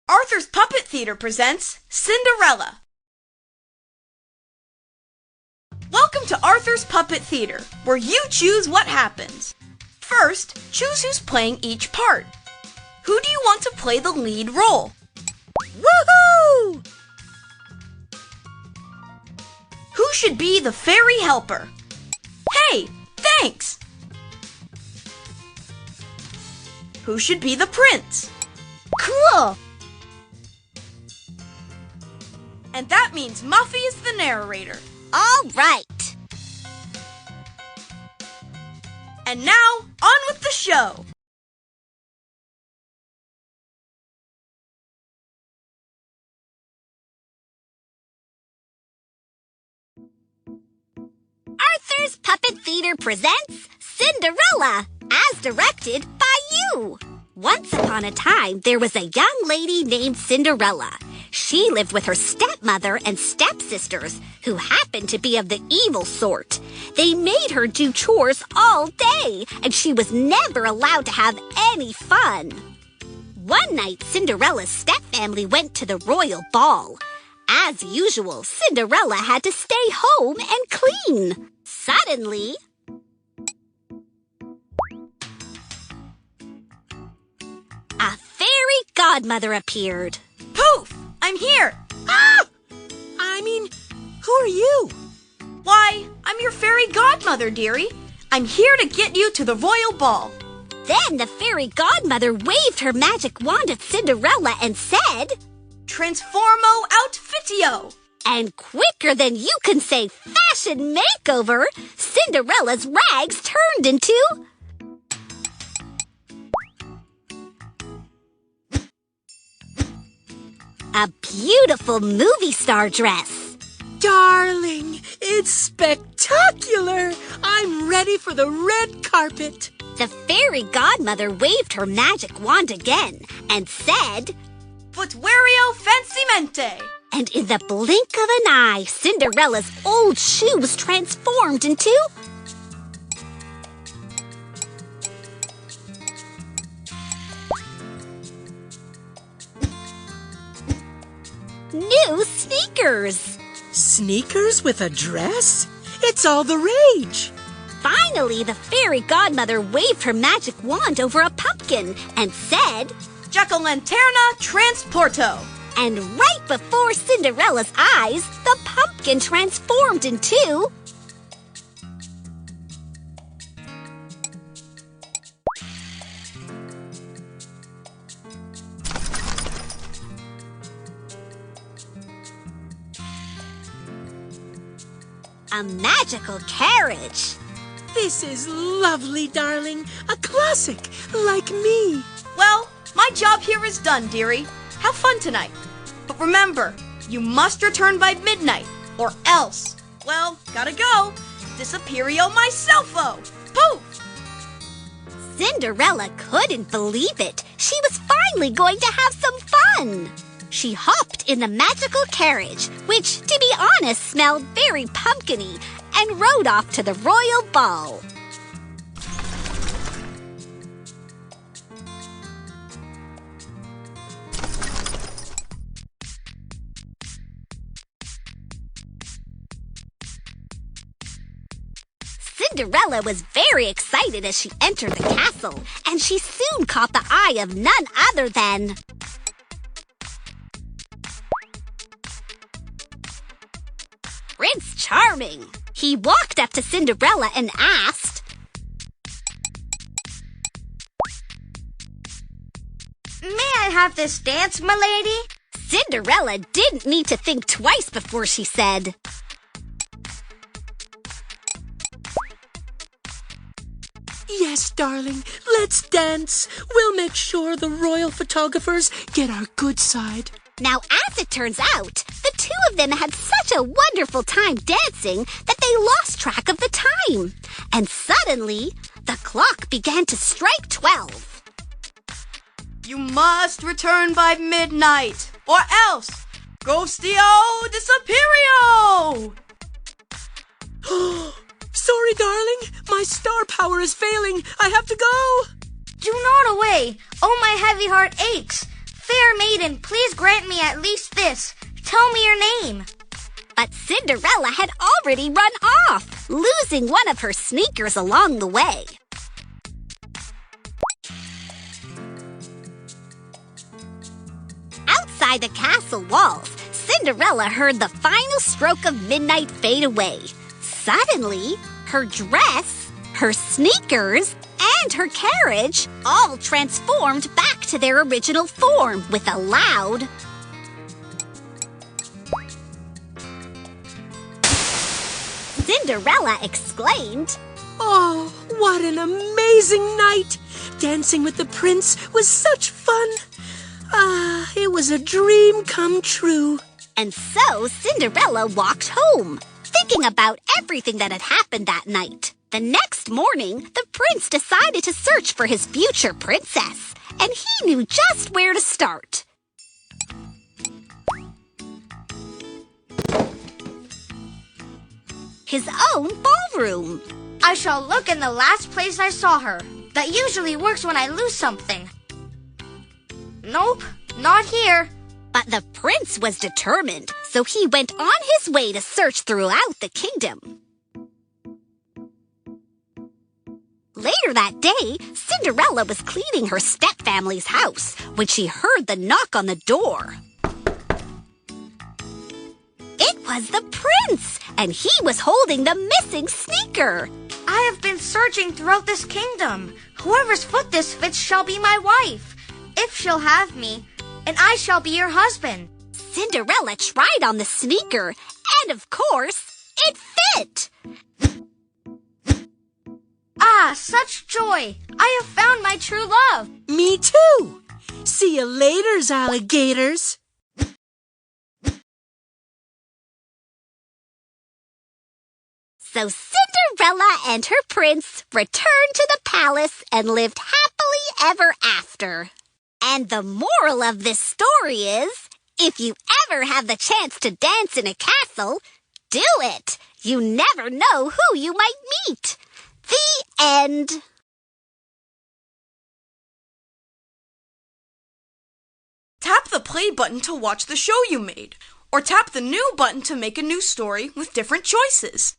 Arthur's Puppet Theater presents Cinderella. Welcome to Arthur's Puppet Theater, where you choose what happens. First, choose who's playing each part. Who do you want to play the lead role? Woohoo! Who should be the fairy helper? Hey, thanks! Who should be the prince? Cool! And that means Muffy is the narrator. All right! And now, on with the show! Arthur's Puppet Theater presents Cinderella, as directed by you. Once upon a time, there was a young lady named Cinderella. She lived with her stepmother and stepsisters, who happened to be of the evil sort. They made her do chores all day, and she was never allowed to have any fun. One night, Cinderella's stepfamily went to the royal ball. As usual, Cinderella had to stay home and clean. Suddenly, a fairy godmother appeared. Poof! I'm here! Ah! Who are you? Why, I'm your fairy godmother, dearie. I'm here to get you to the royal ball. Then the fairy godmother waved her magic wand at Cinderella and said, Transformo outfitio! And quicker than you can say fashion makeover, Cinderella's rags turned into a beautiful movie star dress. Darling, it's spectacular! I'm ready for the red carpet. The fairy godmother waved her magic wand again and said, Footweario fancimente! And in the blink of an eye, Cinderella's old shoe was transformed into new sneakers. Sneakers with a dress? It's all the rage. Finally, the fairy godmother waved her magic wand over a pumpkin and said, Jack-o'-lanterna transporto! And right before Cinderella's eyes, the pumpkin transformed into a magical carriage. This is lovely, darling. A classic, like me. Well, my job here is done, dearie. Have fun tonight. But remember, you must return by midnight, or else, well, gotta go. Disappeario myselfo! Poof! Cinderella couldn't believe it. She was finally going to have some fun. She hopped in the magical carriage, which, to be honest, smelled very pumpkin-y, and rode off to the royal ball. Cinderella was very excited as she entered the castle, and she soon caught the eye of none other than Prince Charming. He walked up to Cinderella and asked, May I have this dance, my lady? Cinderella didn't need to think twice before she said, Yes, darling, let's dance. We'll make sure the royal photographers get our good side. Now, as it turns out, the two of them had such a wonderful time dancing that they lost track of the time. And suddenly, the clock began to strike 12. You must return by midnight, or else, Ghostio disappeario! Sorry, darling. My star power is failing. I have to go. Do not away. Oh, my heavy heart aches. Fair maiden, please grant me at least this. Tell me your name. But Cinderella had already run off, losing one of her sneakers along the way. Outside the castle walls, Cinderella heard the final stroke of midnight fade away. Suddenly, her dress, her sneakers, and her carriage all transformed back to their original form with a loud Cinderella exclaimed, Oh, what an amazing night! Dancing with the prince was such fun. Ah, it was a dream come true. And so Cinderella walked home, thinking about everything that had happened that night. The next morning, the prince decided to search for his future princess, and he knew just where to start. His own ballroom. I shall look in the last place I saw her. That usually works when I lose something. Nope, not here. But the prince was determined, so he went on his way to search throughout the kingdom. Later that day, Cinderella was cleaning her stepfamily's house when she heard the knock on the door. It was the prince, and he was holding the missing sneaker. I have been searching throughout this kingdom. Whoever's foot this fits shall be my wife, if she'll have me, and I shall be your husband. Cinderella tried on the sneaker, and of course, it fit. Ah, such joy! I have found my true love. Me too. See you laters, alligators. So Cinderella and her prince returned to the palace and lived happily ever after. And the moral of this story is, if you ever have the chance to dance in a castle, do it. You never know who you might meet. The end. Tap the play button to watch the show you made, or tap the new button to make a new story with different choices.